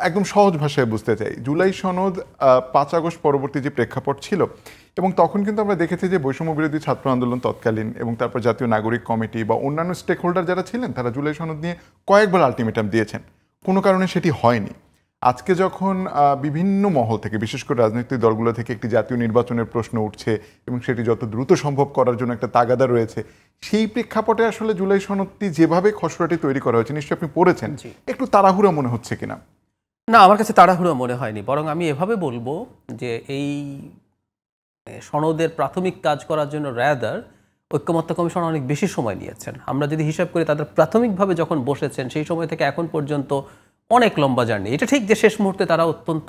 একদম সহজ ভাষায় বুঝতে চাই। জুলাই সনদ ৫ আগস্ট পরবর্তী যে প্রেক্ষাপট ছিল, এবং তখন কিন্তু আমরা দেখেছি যে বৈষম্য বিরোধী ছাত্র আন্দোলন তৎকালীন এবং তারপর জাতীয় নাগরিক কমিটি বা অন্যান্য স্টেক হোল্ডার যারা ছিলেন তারা জুলাই সনদ নিয়ে কয়েকবার আলটিমেটাম দিয়েছেন, কোনো কারণে সেটি হয়নি। আজকে যখন বিভিন্ন মহল থেকে, বিশেষ করে রাজনৈতিক দলগুলো থেকে একটি জাতীয় নির্বাচনের প্রশ্ন উঠছে এবং সেটি যত দ্রুত সম্ভব করার জন্য একটা তাগাদা রয়েছে, সেই প্রেক্ষাপটে আসলে জুলাই সনদটি যেভাবে খসড়াটি তৈরি করা হয়েছে, নিশ্চয়ই আপনি পড়েছেন, একটু তাড়াহুড়া মনে হচ্ছে কিনা? না, আমার কাছে তাড়াহুড়ো মনে হয়নি, বরং আমি এভাবে বলবো যে এই সনদের প্রাথমিক কাজ করার জন্য রাদার ঐক্যমত্য কমিশন অনেক বেশি সময় নিয়েছেন। আমরা যদি হিসাব করি তাদের প্রাথমিকভাবে যখন বসেছেন সেই সময় থেকে এখন পর্যন্ত অনেক লম্বা জার্নি। এটা ঠিক যে শেষ মুহূর্তে তারা অত্যন্ত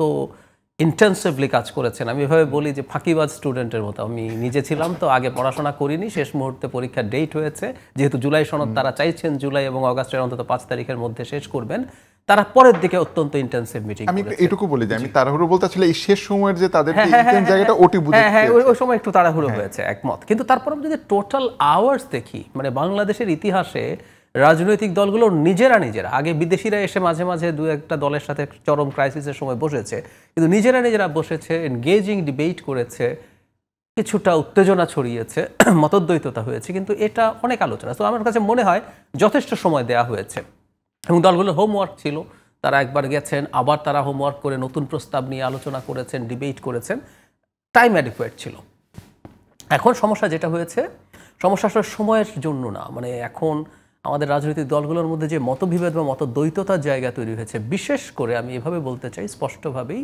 ইন্টেন্সিভলি কাজ করেছেন। আমি এভাবে বলি যে ফাঁকিবাজ স্টুডেন্টের মতো। আমি নিজে ছিলাম তো, আগে পড়াশোনা করিনি, শেষ মুহূর্তে পরীক্ষার ডেট হয়েছে, যেহেতু জুলাই সনদ তারা চাইছেন জুলাই এবং অগাস্টের অন্তত ৫ তারিখের মধ্যে শেষ করবেন, তারা পরের দিকে অত্যন্ত ইন্টেন্সিভ মিটিং। আমি এটুকু বলি যে আমি তাড়াহুড়ো বলতে আসলে এই শেষ সময়ের যে তাদের জায়গাটা ওটি বুঝে, হ্যাঁ ওই সময় একটু তাড়াহুড়ো হয়েছে, একমত। কিন্তু তারপর আমরা যদি টোটাল আওয়ার্স দেখি, মানে বাংলাদেশের ইতিহাসে রাজনৈতিক দলগুলো নিজেরা আগে বিদেশিরা এসে মাঝে মাঝে দু একটা দলের সাথে চরম ক্রাইসিসের সময় বসেছে, কিন্তু নিজেরা বসেছে, এনগেজিং ডিবেট করেছে, কিছুটা উত্তেজনা ছড়িয়েছে, মতদ্বৈততা হয়েছে, কিন্তু এটা অনেক আলোচনা। তো আমার কাছে মনে হয় যথেষ্ট সময় দেওয়া হয়েছে এবং দলগুলোর হোমওয়ার্ক ছিল। তারা একবার গেছেন, আবার তারা হোমওয়ার্ক করে নতুন প্রস্তাব নিয়ে আলোচনা করেছেন, ডিবেট করেছেন, টাইম অ্যাডিকুয়েট ছিল। এখন সমস্যা যেটা হয়েছে, সমস্যা আসলে সময়ের জন্য না, মানে এখন আমাদের রাজনৈতিক দলগুলোর মধ্যে যে মতবিভেদ বা মতদ্বৈততার জায়গা তৈরি হয়েছে, বিশেষ করে আমি এভাবে বলতে চাই স্পষ্টভাবেই,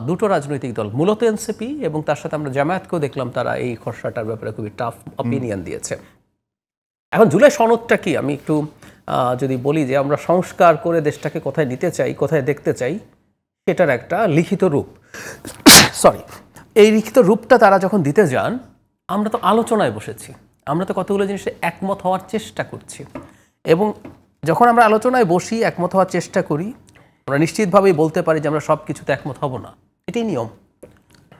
দুটো রাজনৈতিক দল, মূলত এনসিপি এবং তার সাথে আমরা জামায়াতকেও দেখলাম, তারা এই খসড়াটার ব্যাপারে খুবই টাফ অপিনিয়ন দিয়েছে। এখন জুলাই সনদটা কি, আমি একটু যদি বলি যে আমরা সংস্কার করে দেশটাকে কোথায় নিতে চাই, কোথায় দেখতে চাই, সেটার একটা লিখিত রূপ। সরি, এই লিখিত রূপটা তারা যখন দিতে যান, আমরা তো আলোচনায় বসেছি, আমরা তো কতগুলো জিনিসে একমত হওয়ার চেষ্টা করছি, এবং যখন আমরা আলোচনায় বসি, একমত হওয়ার চেষ্টা করি, আমরা নিশ্চিতভাবেই বলতে পারি যে আমরা সব কিছুতে একমত হব না। এটাই নিয়ম।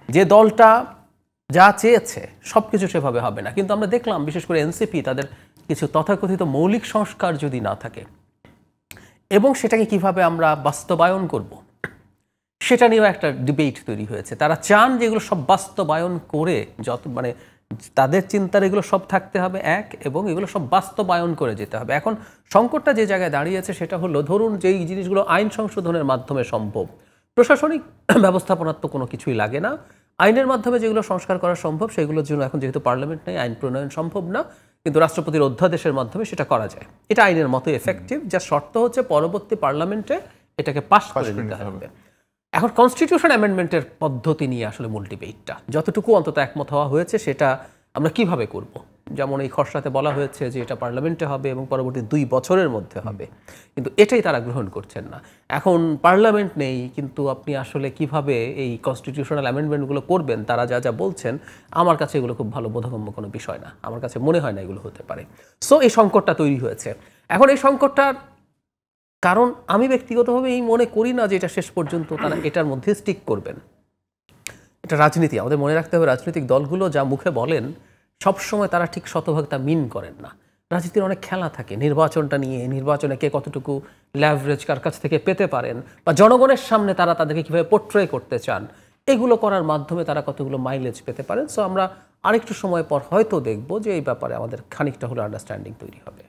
যে দলটা যা চেয়েছে সব কিছু সেভাবে হবে না। কিন্তু আমরা দেখলাম বিশেষ করে এনসিপি, তাদের কিছু তথাকথিত মৌলিক সংস্কার যদি না থাকে এবং সেটাকে কিভাবে আমরা বাস্তবায়ন করব, সেটা নিয়েও একটা ডিবেট তৈরি হয়েছে। তারা চান যেগুলো সব বাস্তবায়ন করে, মানে তাদের চিন্তার এগুলো সব থাকতে হবে এক, এবং এগুলো সব বাস্তবায়ন করে যেতে হবে। এখন সংকটটা যে জায়গায় দাঁড়িয়েছে সেটা হলো, ধরুন যেই জিনিসগুলো আইন সংশোধনের মাধ্যমে সম্ভব, প্রশাসনিক ব্যবস্থাপনার তো কোনো কিছুই লাগে না, আইনের মাধ্যমে যেগুলো সংস্কার করা সম্ভব সেগুলোর জন্য এখন যেহেতু পার্লামেন্ট নেই, আইন প্রণয়ন সম্ভব না, কিন্তু রাষ্ট্রপতির অধ্যাদেশের মাধ্যমে সেটা করা যায়। এটা আইনের মতো এফেক্টিভ, যার শর্ত হচ্ছে পরবর্তী পার্লামেন্টে এটাকে পাস করে নিতে হবে। এখন কনস্টিটিউশন অ্যামেন্ডমেন্টের পদ্ধতি নিয়ে আসলে মূল ডিবেটটা, যতটুকু অন্তত একমত হওয়া হয়েছে সেটা আমরা কিভাবে করব। যেমন এই খসড়াতে বলা হয়েছে যে এটা পার্লামেন্টে হবে এবং পরবর্তী 2 বছরের মধ্যে হবে, কিন্তু এটাই তারা গ্রহণ করছেন না। এখন পার্লামেন্ট নেই, কিন্তু আপনি আসলে কিভাবে এই কনস্টিটিউশনাল অ্যামেন্ডমেন্টগুলো করবেন, তারা যা বলছেন, আমার কাছে এগুলো খুব ভালো বোধগম্য কোনো বিষয় না, আমার কাছে মনে হয় না এগুলো হতে পারে। সো এই সংকটটা তৈরি হয়েছে। এখন এই সংকটটার কারণ আমি ব্যক্তিগতভাবে এই মনে করি না যে এটা শেষ পর্যন্ত তারা এটার মধ্যে স্টিক করবেন। এটা রাজনীতি, আমাদের মনে রাখতে হবে রাজনৈতিক দলগুলো যা মুখে বলেন সবসময় তারা ঠিক শতভাগ তা মিন করেন না। রাজনীতির অনেক খেলা থাকে, নির্বাচনটা নিয়ে, নির্বাচনে কে কতটুকু ল্যাভারেজ কার কাছ থেকে পেতে পারেন, বা জনগণের সামনে তারা তাদেরকে কীভাবে পোর্ট্রে করতে চান, এগুলো করার মাধ্যমে তারা কতগুলো মাইলেজ পেতে পারেন। সো আমরা আরেকটু সময় পর হয়তো দেখব যে এই ব্যাপারে আমাদের খানিকটা হলো আন্ডারস্ট্যান্ডিং তৈরি হবে।